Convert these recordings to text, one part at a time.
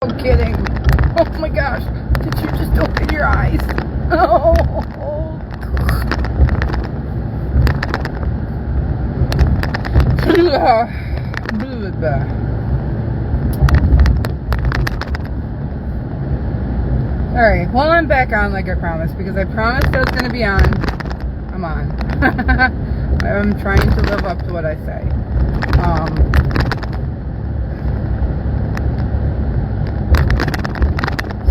No kidding. Oh my gosh. Did you just open your eyes? Oh. Alright, well, I'm back on like I promised, because I promised I was going to be on. I'm on. I'm trying to live up to what I say.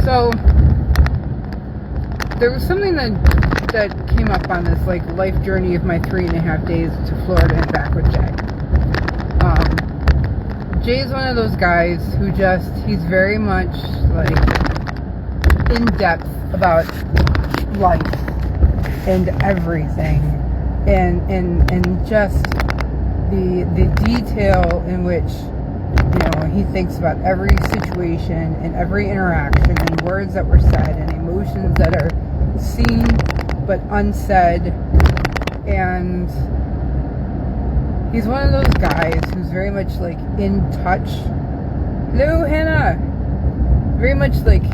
So there was something that came up on this like life journey of my 3.5 days to Florida and back with Jay. Jay's one of those guys who he's very much like in depth about life and everything, and just the detail in which he thinks about every situation and every interaction and words that were said and emotions that are seen but unsaid. And he's one of those guys who's very much like in touch. Hello, Hannah. Very much like,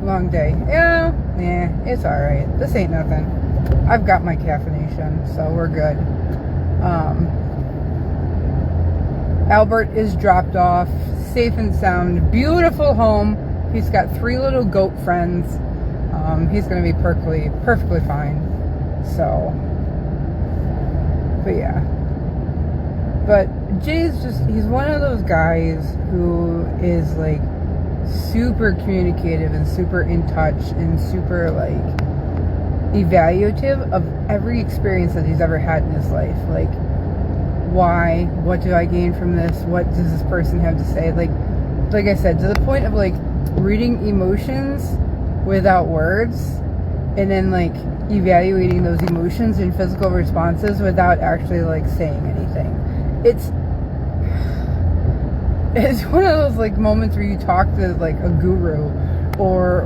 long day. Yeah, it's alright. This ain't nothing. I've got my caffeination, so we're good. Albert is dropped off, safe and sound, beautiful home. He's got 3 little goat friends. He's going to be perfectly fine. So, but yeah. But Jay's he's one of those guys who is like super communicative and super in touch and super like evaluative of every experience that he's ever had in his life. Like, why? What do I gain from this? What does this person have to say? Like I said, to the point of like reading emotions without words, and then like evaluating those emotions and physical responses without actually like saying anything. It's one of those like moments where you talk to like a guru or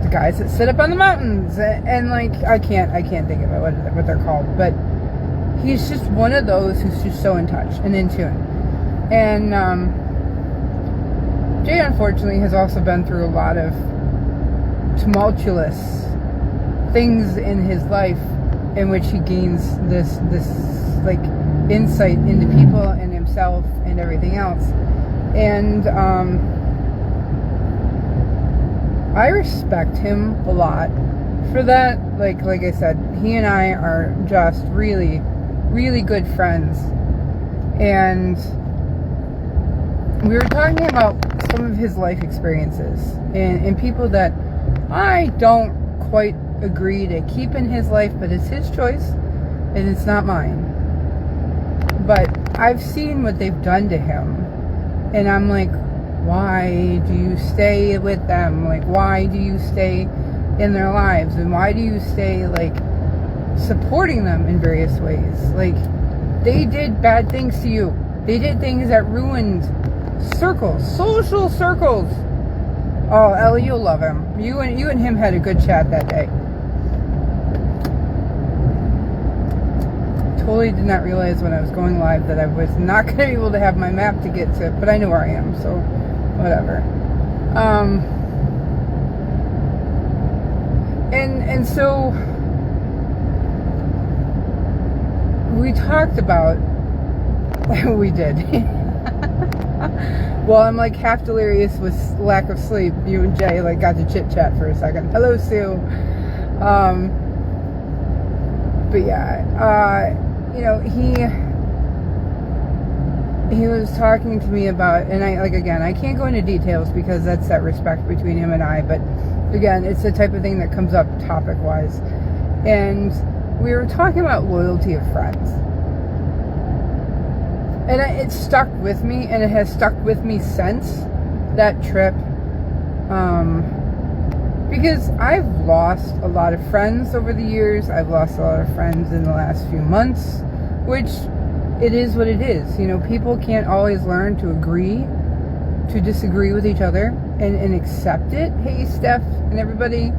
the guys that sit up on the mountains, and like I can't think of it, what they're called, but he's just one of those who's just so in touch and in tune. And Jay unfortunately has also been through a lot of tumultuous things in his life in which he gains this like insight into people and himself and everything else. And I respect him a lot for that. Like I said, he and I are just really, really good friends. And we were talking about some of his life experiences and people that I don't quite agree to keep in his life, but it's his choice and it's not mine. But I've seen what they've done to him, and I'm like, why do you stay with them? Like, why do you stay in their lives? And why do you stay like supporting them in various ways? Like, they did bad things to you. They did things that ruined circles, social circles. Oh, Ellie, you'll love him. You and him had a good chat that day. Totally did not realize when I was going live that I was not going to be able to have my map to get to, but I know where I am, so whatever. And so we talked about we did. Well, I'm like half delirious with lack of sleep. You and Jay like got to chit chat for a second. Hello, Sue. But yeah, he was talking to me about, and I can't go into details because that's that respect between him and I, but again, it's the type of thing that comes up topic wise. And we were talking about loyalty of friends. And it stuck with me, and it has stuck with me since that trip. Because I've lost a lot of friends over the years. I've lost a lot of friends in the last few months, which it is what it is. People can't always learn to agree to disagree with each other and accept it. Hey, Steph and everybody.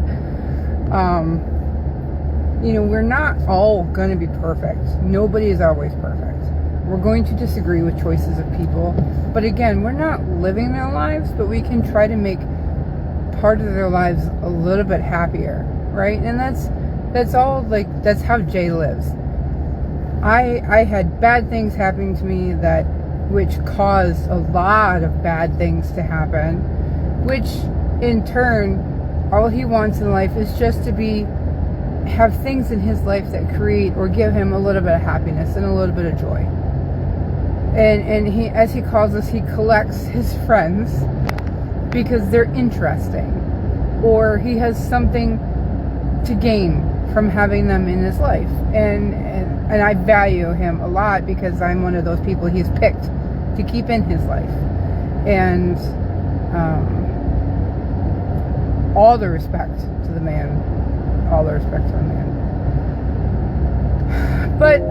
We're not all going to be perfect. Nobody is always perfect. We're going to disagree with choices of people. But again, we're not living their lives, but we can try to make part of their lives a little bit happier, right? And that's all, like, that's how Jay lives. I had bad things happening to me which caused a lot of bad things to happen, which in turn, all he wants in life is just to have things in his life that create or give him a little bit of happiness and a little bit of joy. And he, as he calls us, he collects his friends because they're interesting, or he has something to gain from having them in his life. And I value him a lot because I'm one of those people he's picked to keep in his life. And all the respect to the man. All the respect to the man. But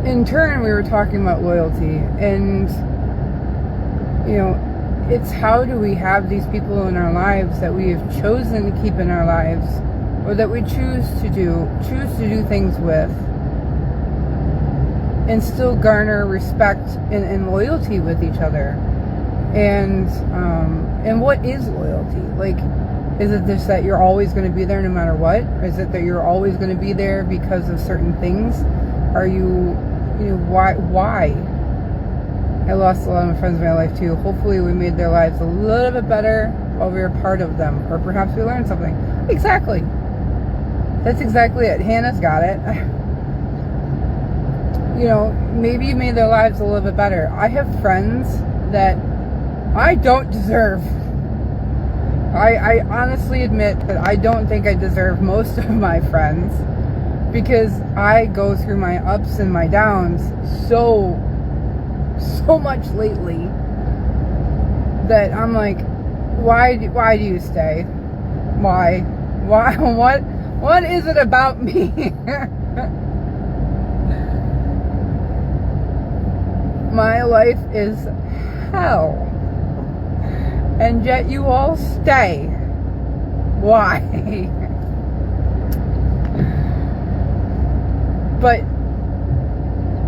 in turn, we were talking about loyalty, and it's how do we have these people in our lives that we have chosen to keep in our lives, or that we choose to do things with, and still garner respect and loyalty with each other. And what is loyalty? Like, is it just that you're always going to be there no matter what? Or is it that you're always going to be there because of certain things? Are you why? I lost a lot of friends in my life too. Hopefully we made their lives a little bit better while we were part of them. Or perhaps we learned something. Exactly. That's exactly it. Hannah's got it. Maybe you made their lives a little bit better. I have friends that I don't deserve. I honestly admit that I don't think I deserve most of my friends, because I go through my ups and my downs so much lately that I'm like, why do you stay? Why? What is it about me? My life is hell, and yet you all stay. Why? But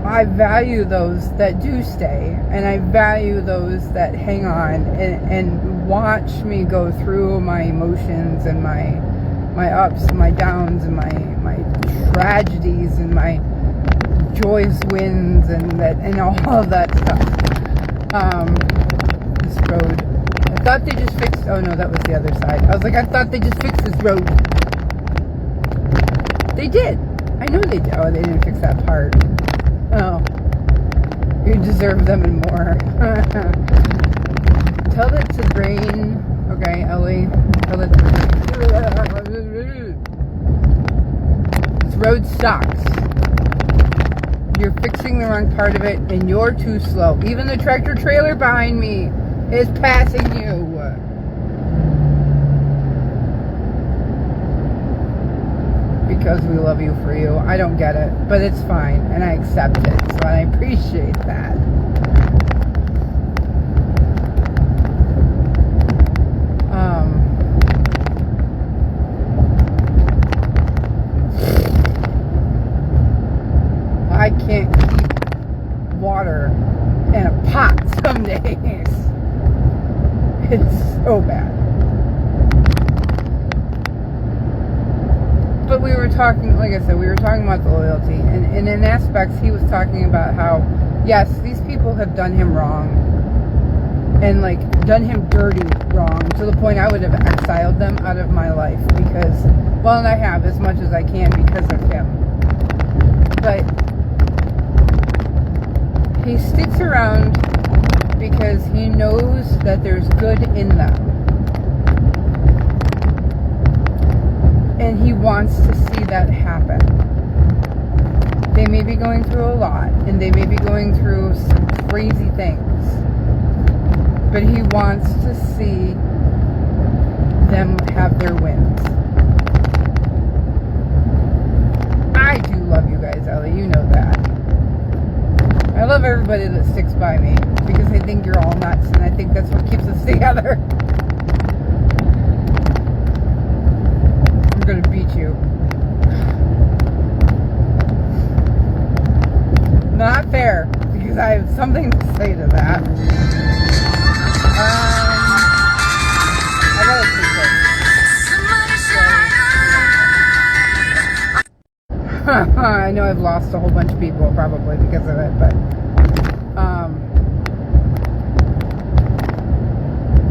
I value those that do stay, and I value those that hang on and watch me go through my emotions and my ups and my downs and my tragedies and my joyous wins and all of that stuff. This road. I thought they just fixed. Oh no, that was the other side. I was like, I thought they just fixed this road. They did. I know they did. Oh, they didn't fix that part. Oh, you deserve them and more. Tell it to rain. Okay, Ellie. Tell it to rain. This road sucks. You're fixing the wrong part of it, and you're too slow. Even the tractor trailer behind me is passing you. Because we love you for you. I don't get it, but it's fine, and I accept it, so I appreciate that. I can't keep water in a pot some days. It's so bad. But we were talking, like I said, we were talking about the loyalty. And in aspects, he was talking about how, yes, these people have done him wrong. And, like, done him dirty wrong. To the point I would have exiled them out of my life. Because, well, and I have as much as I can because of him. But he sticks around because he knows that there's good in them. And he wants to see that happen. They may be going through a lot, and they may be going through some crazy things, but he wants to see them have their wins. I do love you guys, Ellie. You know that. I love everybody that sticks by me because I think you're all nuts, and I think that's what keeps us together. I'm gonna beat you. not fair, because I have something to say to that. I gotta take this. I know I've lost a whole bunch of people probably because of it, but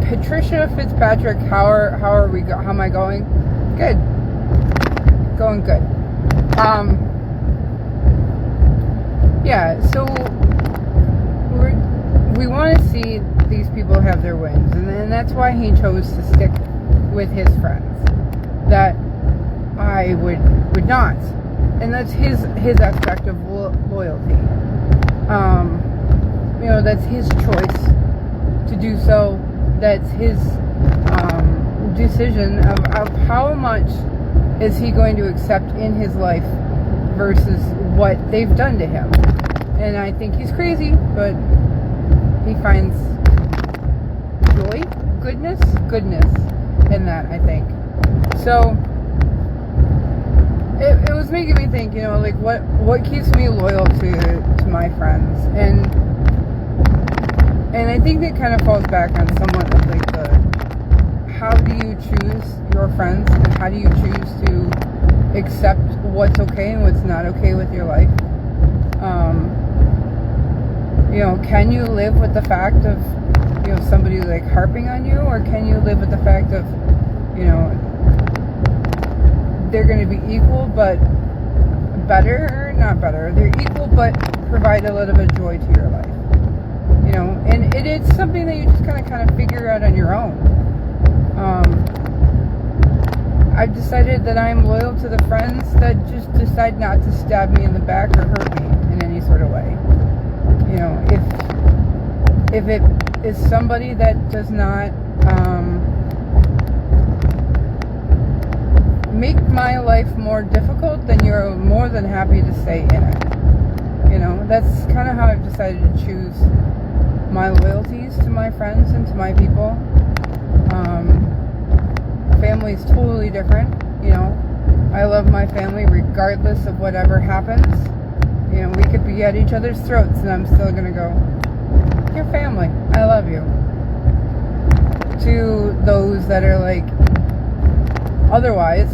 Patricia Fitzpatrick, how am I going? Good. Going good. Yeah, so we want to see these people have their wins, and that's why he chose to stick with his friends that I would not, and that's his aspect of loyalty. That's his choice to do so. That's his decision of how much is he going to accept in his life versus what they've done to him. And I think he's crazy, but he finds joy, goodness in that, I think. So it was making me think, like what keeps me loyal to my friends, and I think it kind of falls back on somewhat of like how do you choose your friends, and how do you choose to accept what's okay and what's not okay with your life. Can you live with the fact of somebody like harping on you, or can you live with the fact of they're going to be equal but better, not better, they're equal but provide a little bit of joy to your life. And it's something that you just kind of figure out on your own. I've decided that I'm loyal to the friends that just decide not to stab me in the back or hurt me in any sort of way. If it is somebody that does not make my life more difficult, then you're more than happy to stay in it. That's kind of how I've decided to choose my loyalties to my friends and to my people. Family is totally different. I love my family regardless of whatever happens. We could be at each other's throats and I'm still gonna go, you're family, I love you. To those that are like otherwise,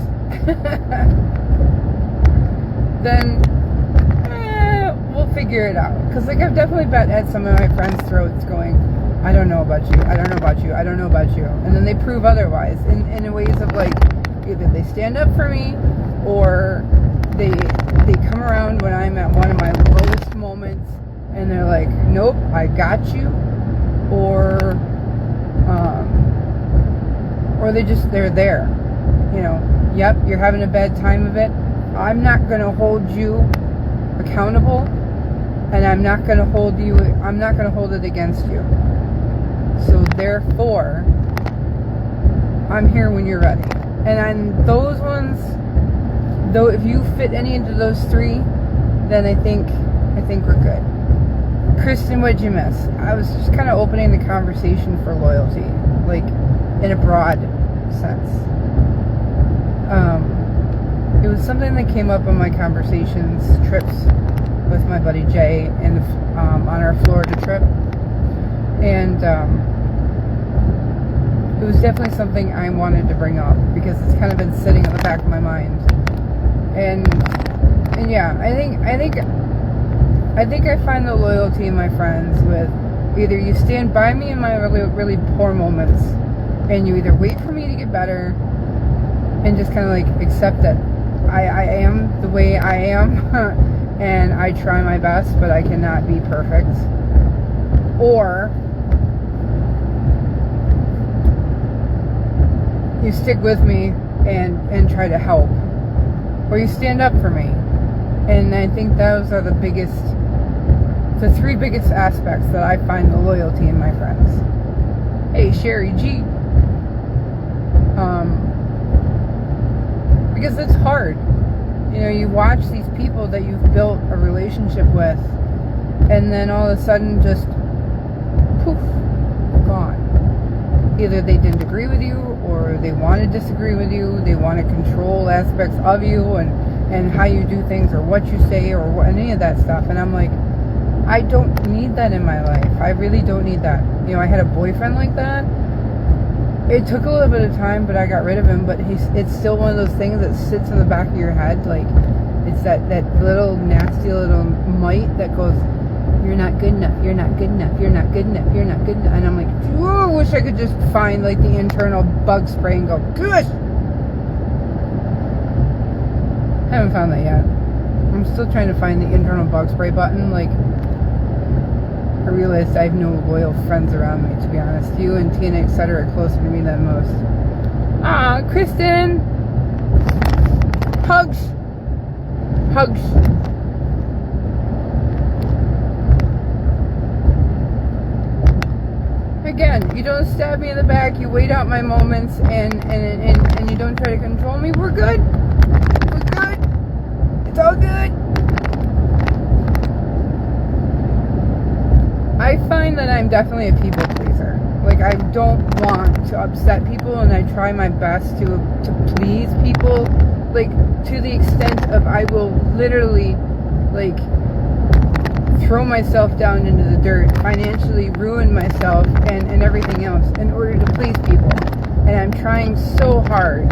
then we'll figure it out. Because I've definitely bet at some of my friends' throats going, I don't know about you, I don't know about you, I don't know about you. And then they prove otherwise in ways of like, either they stand up for me, or they come around when I'm at one of my lowest moments and they're like, nope, I got you. Or they're there. Yep, you're having a bad time of it. I'm not going to hold you accountable, and I'm not going to hold it against you. So therefore, I'm here when you're ready. And on those ones, though, if you fit any into those three, then I think we're good. Kristen, what'd you miss? I was just kind of opening the conversation for loyalty, like in a broad sense. It was something that came up on my conversations, trips with my buddy Jay, and on our Florida trip, and it was definitely something I wanted to bring up because it's kind of been sitting at the back of my mind. And yeah, I think I find the loyalty in my friends with either you stand by me in my really, really poor moments, and you either wait for me to get better and just kind of like accept that I am the way I am and I try my best, but I cannot be perfect. Or you stick with me and try to help. Or you stand up for me. And I think those are the three biggest aspects that I find the loyalty in my friends. Hey, Sherry G. Because it's hard. You watch these people that you've built a relationship with, and then all of a sudden just poof, gone. Either they didn't agree with you, or they want to disagree with you, they want to control aspects of you and how you do things, or what you say, or any of that stuff. And I'm like, I don't need that in my life. I really don't need that. You know, I had a boyfriend like that. It took a little bit of time, but I got rid of him. But it's still one of those things that sits in the back of your head. Like, it's that little nasty little mite that goes, you're not good enough, you're not good enough, you're not good enough, you're not good enough. And I'm like, I wish I could just find like the internal bug spray and go, good. Haven't found that yet. I'm still trying to find the internal bug spray button. Like, I realized I have no loyal friends around me, to be honest. You and Tina, etc. are closer to me than most. Ah, Kristen! Hugs! Hugs! Again, you don't stab me in the back, you wait out my moments, and you don't try to control me. We're good! We're good! It's all good! I find that I'm definitely a people pleaser. Like, I don't want to upset people, and I try my best to please people, like, to the extent of I will literally, like, throw myself down into the dirt, financially ruin myself and everything else in order to please people. And I'm trying so hard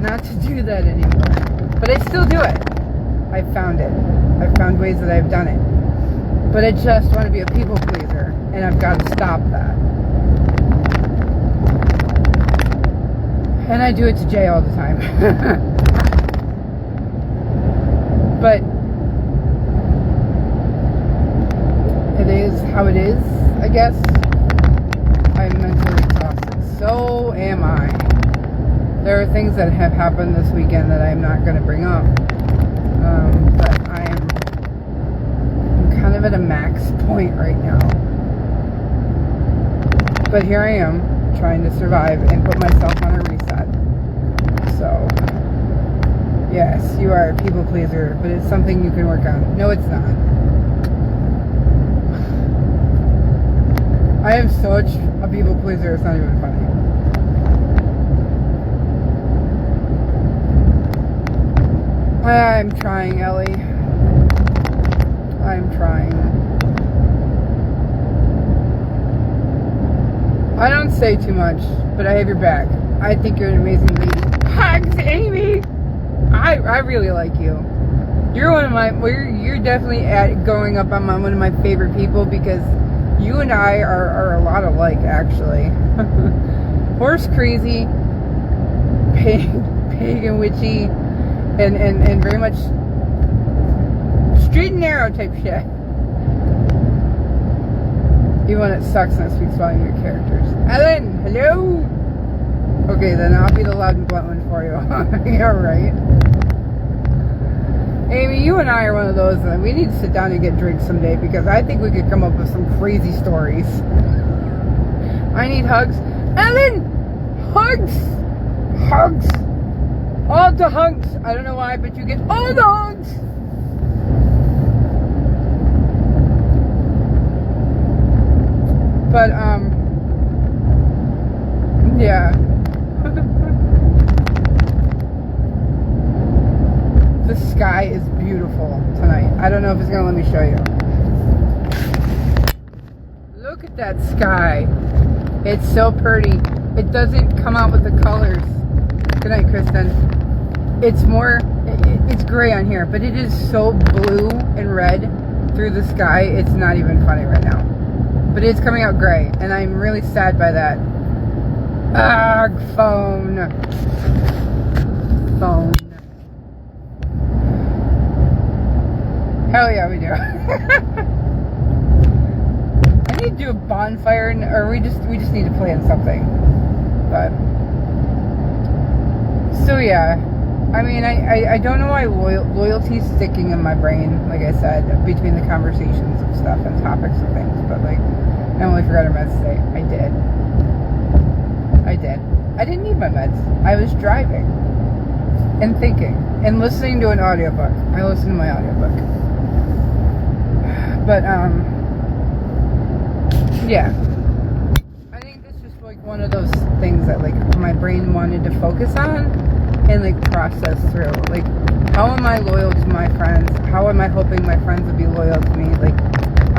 not to do that anymore. But I still do it. I found it. I've found ways that I've done it. But I just want to be a people pleaser, and I've got to stop that. And I do it to Jay all the time. But it is how it is, I guess. I'm mentally exhausted. So am I. There are things that have happened this weekend that I'm not going to bring up. But I'm kind of at a max point right now. But here I am, trying to survive and put myself on a reset. So, yes, you are a people pleaser, but it's something you can work on. No, it's not. I am such a people pleaser, it's not even funny. I'm trying, Ellie. I'm trying. I don't say too much, but I have your back. I think you're an amazing lady. Hugs, Amy! I really like you. You're one of my, you're definitely going up on one of my favorite people, because you and I are a lot alike, actually. Horse crazy, pagan witchy, and very much straight and narrow type shit. Even when it sucks and it speaks volume of your characters. Ellen, hello? Okay, then I'll be the loud and blunt one for you. Yeah, right. Amy, you and I are one of those that we need to sit down and get drinks someday, because I think we could come up with some crazy stories. I need hugs. Ellen! Hugs! Hugs! All the hugs! I don't know why, but you get all the hugs! But, yeah. The sky is beautiful tonight. I don't know if it's going to let me show you. Look at that sky. It's so pretty. It doesn't come out with the colors. Good night, Kristen. It's more, it's gray on here, but it is so blue and red through the sky. It's not even funny right now. But it's coming out gray, and I'm really sad by that. Ugh, phone. Phone. Hell yeah, we do. I need to do a bonfire, or we just need to plan something. But so yeah, I mean, I don't know why loyalty's sticking in my brain. Like I said, between the conversations of stuff and topics and things. But like, I only forgot her meds today. I did. I didn't need my meds. I was driving and thinking and listening to an audiobook. I listened to my audiobook. But, yeah. I think this is like one of those things that like my brain wanted to focus on and like process through. Like, how am I loyal to my friends? How am I hoping my friends will be loyal to me? Like,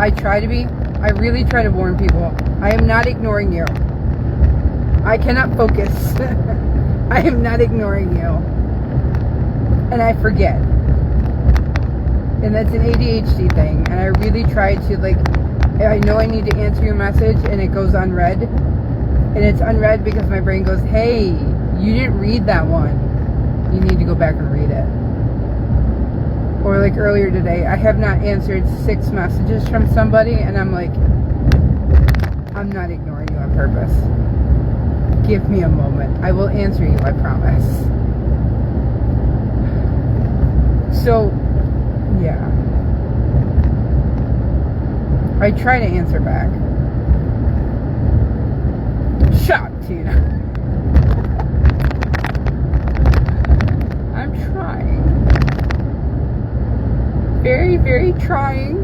I try to be. I really try to warn people. I am not ignoring you. I cannot focus. I am not ignoring you. And I forget. And that's an ADHD thing. And I really try to, like, I know I need to answer your message and it goes unread. And it's unread because my brain goes, hey, you didn't read that one. You need to go back and read it. Or like earlier today, I have not answered 6 messages from somebody, and I'm like, I'm not ignoring you on purpose. Give me a moment. I will answer you, I promise. So, yeah. I try to answer back. Shut up, Tina. I'm trying. Very, very trying.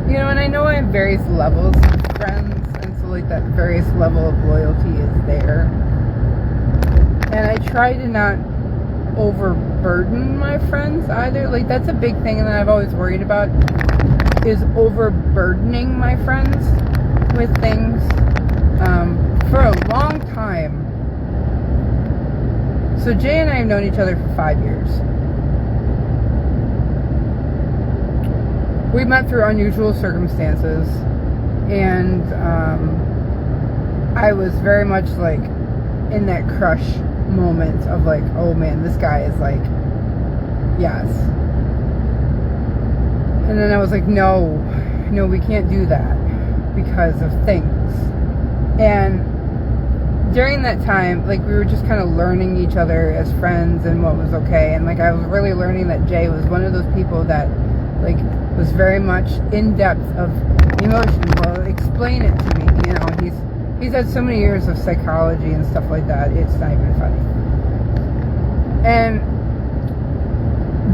You know, and I know I have various levels of friends, and so like that various level of loyalty is there. And I try to not overburden my friends either. Like, that's a big thing that I've always worried about, is overburdening my friends with things. For a long time. So Jay and I have known each other for 5 years. We met through unusual circumstances, and I was very much like in that crush moment of like, oh man, this guy is like, yes. And then I was like, no, we can't do that because of things. And during that time, like, we were just kind of learning each other as friends and what was okay. And like, I was really learning that Jay was one of those people that like was very much in depth of emotion. Well, explain it to me. You know, he's had so many years of psychology and stuff like that. It's not even funny. And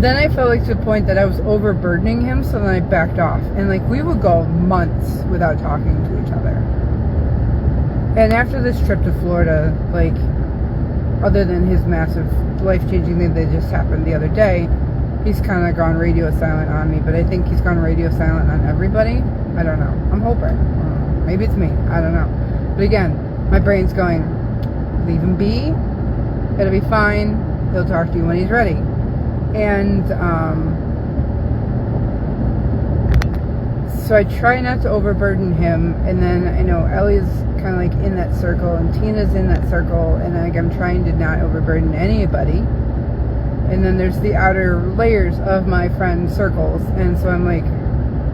then I felt like to the point that I was overburdening him, so then I backed off. And like, we would go months without talking to each other. And after this trip to Florida, like, other than his massive life-changing thing that just happened the other day, he's kind of gone radio silent on me. But I think he's gone radio silent on everybody. I don't know. I'm hoping. Maybe it's me. I don't know. But again, my brain's going, leave him be. It'll be fine. He'll talk to you when he's ready. And so I try not to overburden him. And then I know Ellie's kind of like in that circle, and Tina's in that circle, and like, I'm trying to not overburden anybody. And then there's the outer layers of my friend circles, and so I'm like,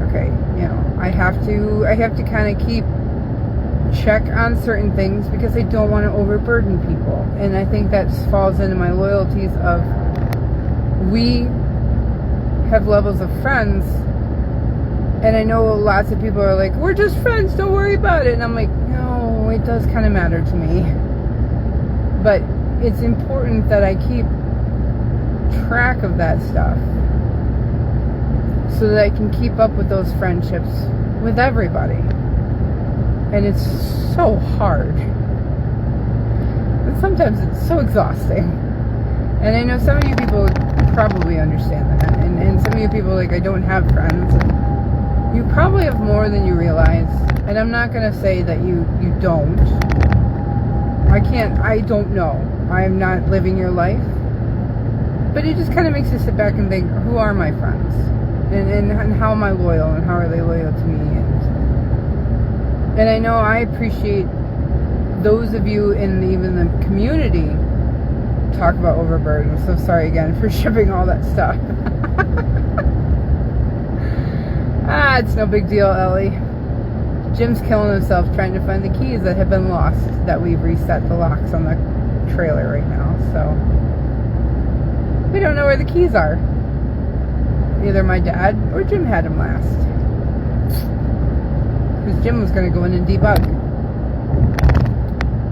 okay, you know, I have to kind of keep check on certain things because I don't want to overburden people. And I think that falls into my loyalties of, we have levels of friends, and I know lots of people are like, we're just friends, don't worry about it. And I'm like, no, it does kind of matter to me. But it's important that I keep track of that stuff so that I can keep up with those friendships with everybody. And it's so hard. And sometimes it's so exhausting. And I know some of you people probably understand that. And some of you people, like, I don't have friends. You probably have more than you realize. And I'm not going to say that you don't. I don't know. I am not living your life. But it just kind of makes you sit back and think, who are my friends? And how am I loyal? And how are they loyal to me? And I know I appreciate those of you in even the community talk about overburden. So sorry again for shipping all that stuff. It's no big deal, Ellie. Jim's killing himself trying to find the keys that have been lost, that we've reset the locks on the trailer right now. So we don't know where the keys are. Either my dad or Jim had them last. Because Jim was going to go in and debug.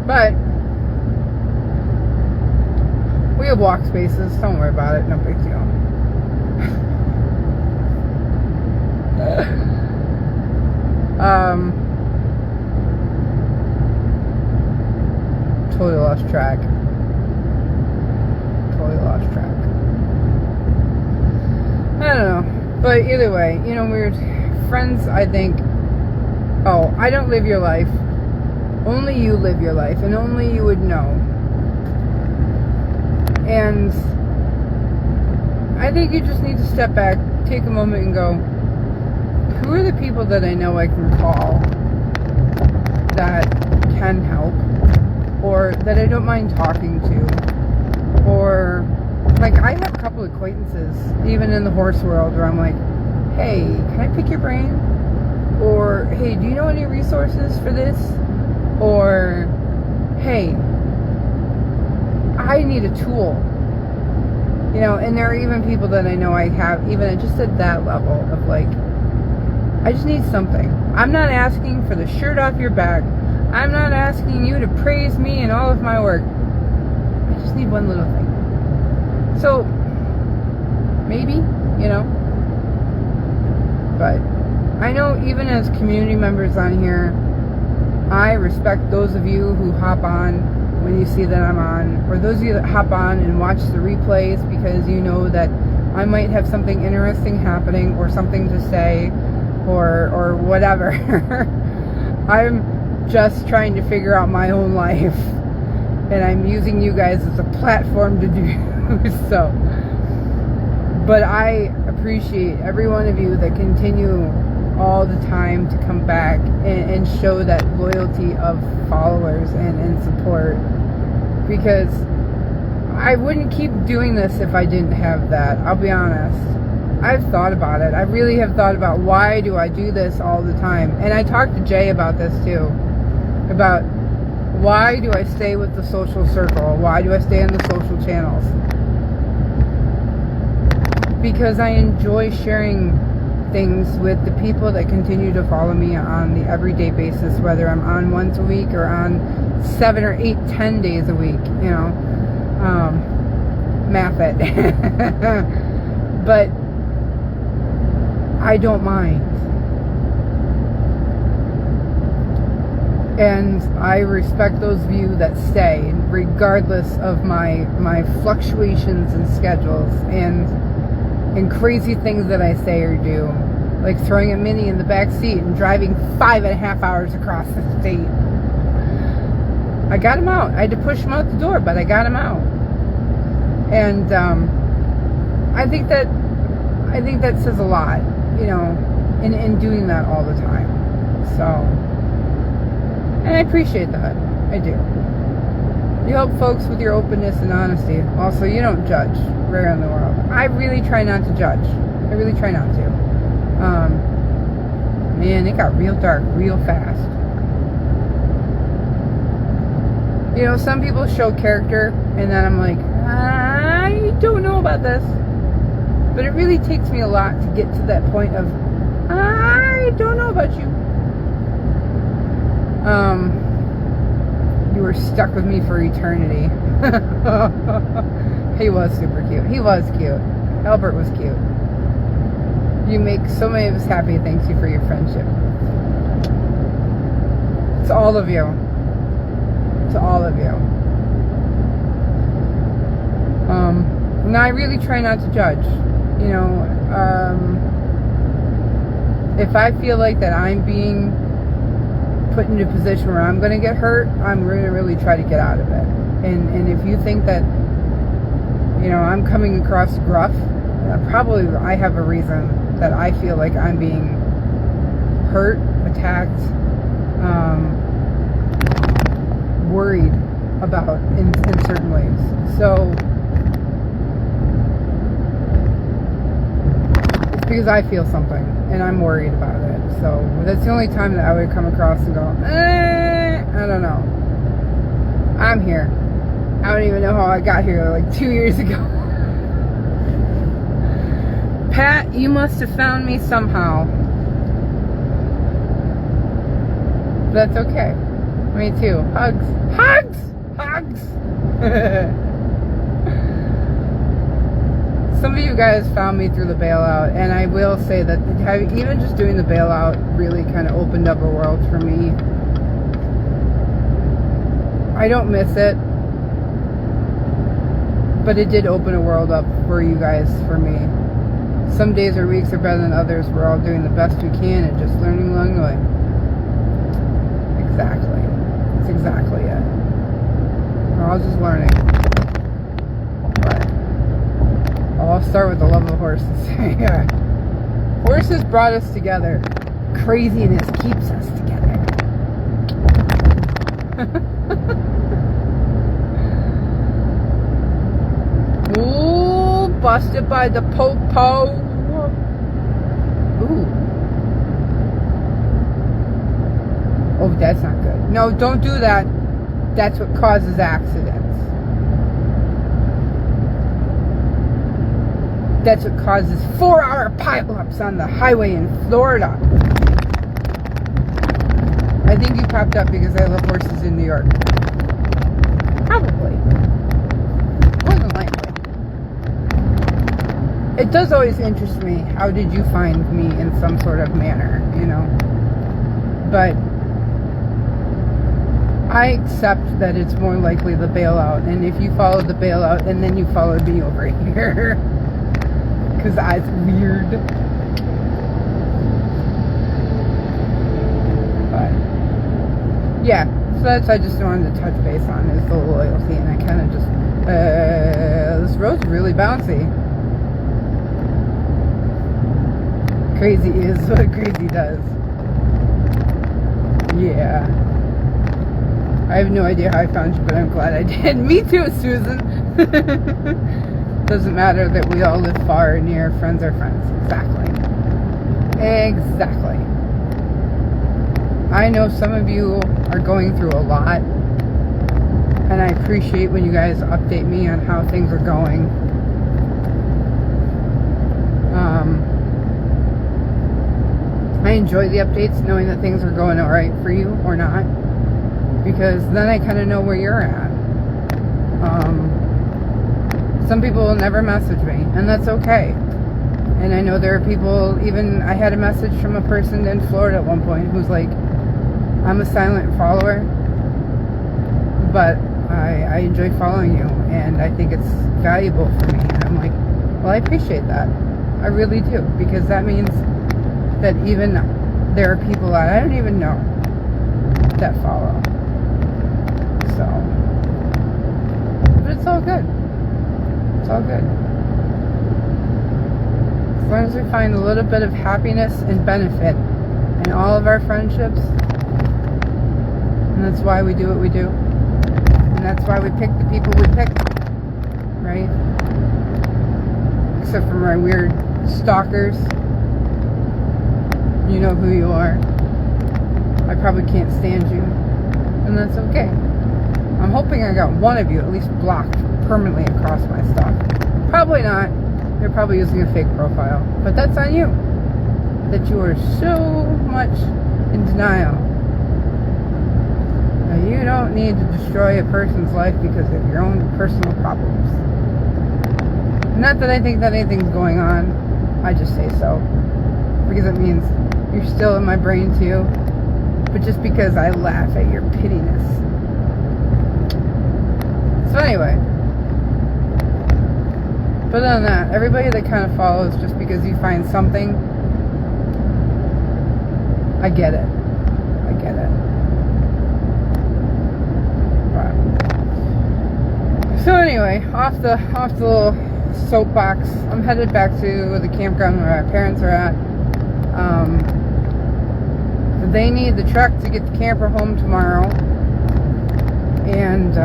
But we have walk spaces. Don't worry about it. No big deal. Totally lost track. But either way, you know, we're friends, I think. Oh, I don't live your life. Only you live your life, and only you would know. And I think you just need to step back, take a moment and go, who are the people that I know I can call that can help, or that I don't mind talking to, or like I have a couple acquaintances, even in the horse world, where I'm like, hey, can I pick your brain? Or, hey, do you know any resources for this? Or, hey, I need a tool. You know, and there are even people that I know I have, even just at that level of like, I just need something. I'm not asking for the shirt off your back. I'm not asking you to praise me and all of my work. I just need one little thing. So, maybe, you know. But I know even as community members on here, I respect those of you who hop on when you see that I'm on, or those of you that hop on and watch the replays because you know that I might have something interesting happening or something to say or whatever. I'm just trying to figure out my own life, and I'm using you guys as a platform to do so. But I appreciate every one of you that continue all the time to come back and show that loyalty of followers and support, because I wouldn't keep doing this if I didn't have that. I'll be honest. I've thought about it. I really have thought about why do I do this all the time. And I talked to Jay about this too, about why do I stay with the social circle? Why do I stay on the social channels? Because I enjoy sharing things with the people that continue to follow me on the everyday basis, whether I'm on once a week or on 7 or 8, 10 days a week, you know, math it. But I don't mind. And I respect those of you that stay, regardless of my fluctuations in schedules and crazy things that I say or do, like throwing a mini in the back seat and driving 5.5 hours across the state. I got him out. I had to push him out the door, but I got him out. And I think that says a lot, you know, in doing that all the time. So, and I appreciate that. I do. You help folks with your openness and honesty. Also, you don't judge. Rare in the world. I really try not to judge. I really try not to. Man, it got real dark real fast. You know, some people show character, and then I'm like, I don't know about this. But it really takes me a lot to get to that point of, I don't know about you. You were stuck with me for eternity. He was super cute. He was cute. Albert was cute. You make so many of us happy. Thank you for your friendship. To all of you. To all of you. And I really try not to judge. You know, if I feel like that I'm being put into a position where I'm going to get hurt, I'm going to really try to get out of it. And if you think that, you know, I'm coming across gruff, probably I have a reason that I feel like I'm being hurt, attacked, worried about in certain ways. So it's because I feel something and I'm worried about it. So that's the only time that I would come across and go, I don't know. I'm here. I don't even know how I got here, like 2 years ago. Pat, you must have found me somehow. That's okay. Me too. Hugs. Hugs! Hugs! Some of you guys found me through the bailout, and I will say that even just doing the bailout really kind of opened up a world for me. I don't miss it, but it did open a world up for you guys, for me. some days or weeks are better than others. We're all doing the best we can and just learning along the way. Exactly. That's exactly it. We're all just learning. But I'll start with the love of horses. Yeah. Horses brought us together. Craziness keeps us together. Ooh, busted by the po-po. Ooh. Oh, that's not good. No, don't do that. That's what causes accidents. That's what causes 4-hour pileups on the highway in Florida. I think you popped up because I love horses in New York. Probably. More than likely. It does always interest me, how did you find me in some sort of manner, you know? But I accept that it's more likely the bailout. And if you followed the bailout, and then you followed me over here. Because that's weird. But yeah, so that's I just wanted to touch base on is the loyalty, and I kind of just this road's really bouncy. Crazy is what crazy does. Yeah, I have no idea how I found you, but I'm glad I did. Me too, Susan. Doesn't matter that we all live far or near. Friends are friends. Exactly. Exactly. I know some of you are going through a lot, and I appreciate when you guys update me on how things are going. I enjoy the updates, knowing that things are going alright for you or not, because then I kind of know where you're at. Some people will never message me, and that's okay. And I know there are people, even I had a message from a person in Florida at one point who's like, I'm a silent follower, but I enjoy following you, and I think it's valuable for me. And I'm like, well, I appreciate that. I really do, because that means that even there are people that I don't even know that follow. So, but it's all good. It's all good. As long as we find a little bit of happiness and benefit in all of our friendships, and that's why we do what we do, and that's why we pick the people we pick, right? Except for my weird stalkers. You know who you are. I probably can't stand you, and that's okay. I'm hoping I got one of you at least blocked permanently across my stuff. Probably not. They're probably using a fake profile, but that's on you. That you are so much in denial. Now, you don't need to destroy a person's life because of your own personal problems. Not that I think that anything's going on. I just say so because it means you're still in my brain too. But just because I laugh at your pittiness. So anyway, but other than that, everybody that kind of follows just because you find something, I get it. I get it. But, so anyway, off the little soapbox, I'm headed back to the campground where my parents are at. They need the truck to get the camper home tomorrow, and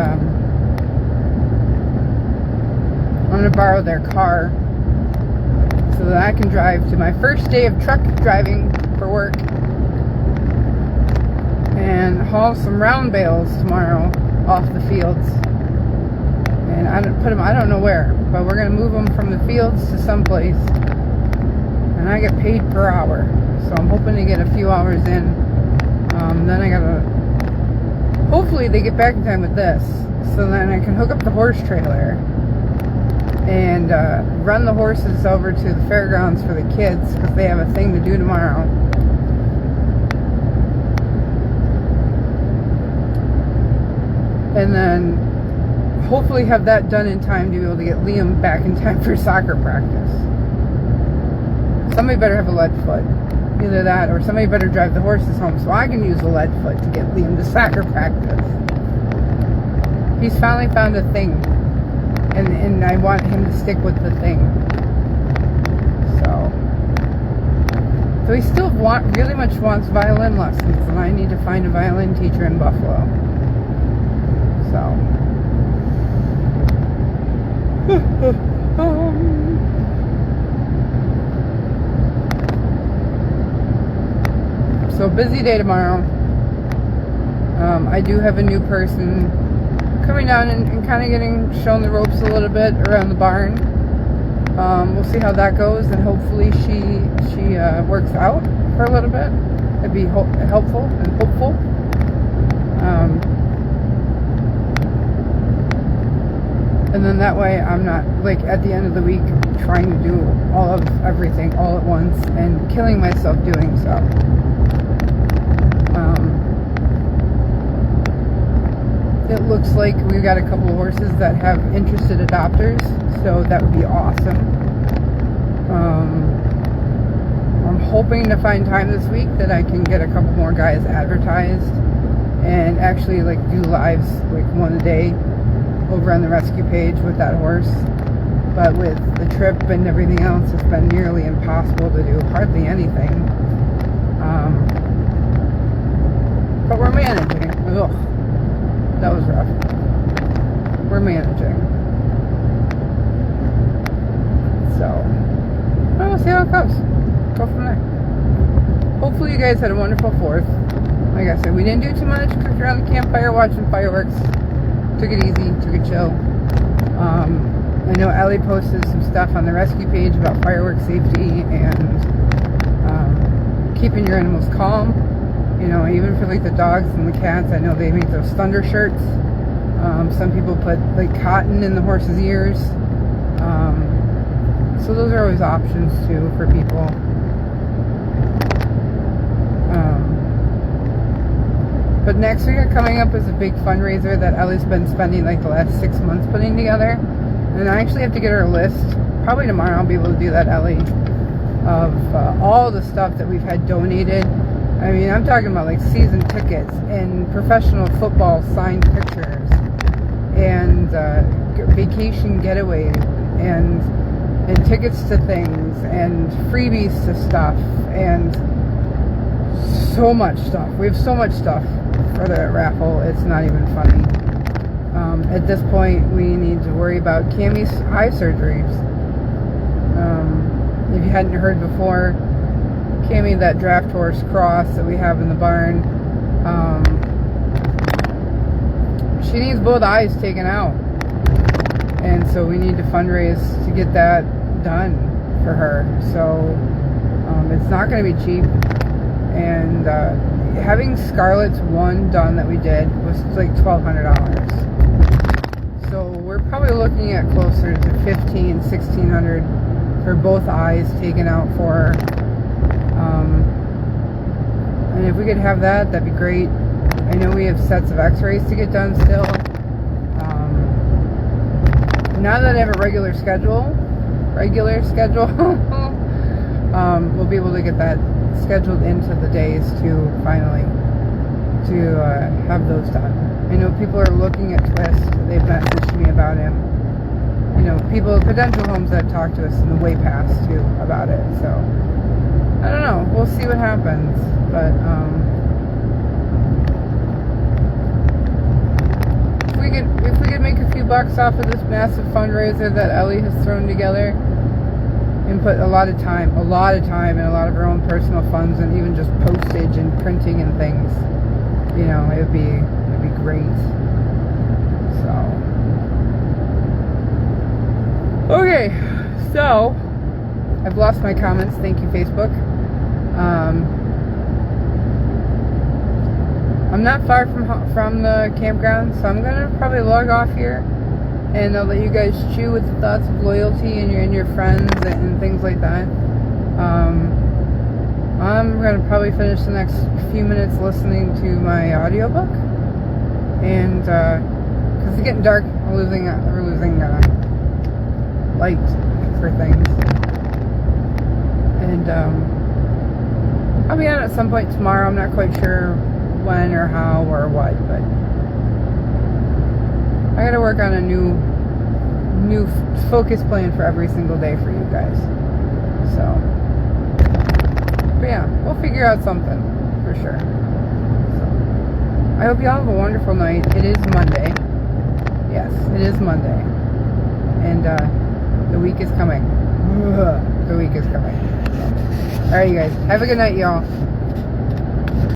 I'm going to borrow their car so that I can drive to my first day of truck driving for work and haul some round bales tomorrow off the fields. And I don't know where, but we're going to move them from the fields to someplace, and I get paid per hour, so I'm hoping to get a few hours in. Then I gotta, hopefully they get back in time with this, so then I can hook up the horse trailer and run the horses over to the fairgrounds for the kids, because they have a thing to do tomorrow. And then hopefully have that done in time to be able to get Liam back in time for soccer practice. somebody better have a lead foot. Either that or somebody better drive the horses home so I can use a lead foot to get Liam to soccer practice. He's finally found a thing. And I want him to stick with the thing. So he still really much wants violin lessons, and I need to find a violin teacher in Buffalo. So busy day tomorrow. I do have a new person coming down and kind of getting shown the ropes a little bit around the barn. We'll see how that goes, and hopefully she works out for a little bit. It'd be helpful and hopeful. And then that way I'm not, like, at the end of the week trying to do all of everything all at once and killing myself doing so. It looks like we've got a couple of horses that have interested adopters, so that would be awesome. I'm hoping to find time this week that I can get a couple more guys advertised and actually, like, do lives, like, one a day over on the rescue page with that horse. But with the trip and everything else, it's been nearly impossible to do hardly anything. But we're managing. Ugh. That was rough. We're managing. So, we'll see how it goes. Go from there. Hopefully you guys had a wonderful 4th. Like I said, we didn't do too much. Cooked around the campfire watching fireworks. Took it easy. Took it chill. I know Ellie posted some stuff on the rescue page about firework safety and keeping your animals calm. You know, even for like the dogs and the cats, I know they make those thunder shirts. Some people put like cotton in the horse's ears. So those are always options too for people. But next week coming up is a big fundraiser that Ellie's been spending like the last 6 months putting together. And I actually have to get her a list. Probably tomorrow I'll be able to do that, Ellie, of all the stuff that we've had donated. I mean, I'm talking about like season tickets and professional football signed pictures and vacation getaways and tickets to things and freebies to stuff and so much stuff. We have so much stuff for the raffle. It's not even funny. At this point, we need to worry about Cammie's eye surgeries. If you hadn't heard before, Cammie, that draft horse Cross that we have in the barn, she needs both eyes taken out, and so we need to fundraise to get that done for her. So it's not going to be cheap, and having Scarlet's one done that we did was like $1,200. So we're probably looking at closer to $1,500, $1,600 for both eyes taken out for her. And if we could have that, that'd be great. I know we have sets of x-rays to get done still. Now that I have a regular schedule, we'll be able to get that scheduled into the days to finally have those done. I know people are looking at Twist. They've messaged me about him. You know, potential homes that talk to us in the way past too about it. So I don't know. We'll see what happens. But if we could make a few bucks off of this massive fundraiser that Ellie has thrown together and put a lot of time and a lot of her own personal funds and even just postage and printing and things, you know, it'd be great. So okay, so I've lost my comments. Thank you, Facebook. I'm not far from the campground, so I'm gonna probably log off here, and I'll let you guys chew with the thoughts of loyalty and your friends and things like that. I'm gonna probably finish the next few minutes listening to my audiobook, and because it's getting dark, we're losing light for things, and And I'll be on at some point tomorrow. I'm not quite sure when or how or what, but I gotta work on a new focus plan for every single day for you guys. So, but yeah, we'll figure out something for sure. So, I hope you all have a wonderful night. It is Monday. Yes, it is Monday, and the week is coming. The week is coming. All right, you guys, have a good night, y'all.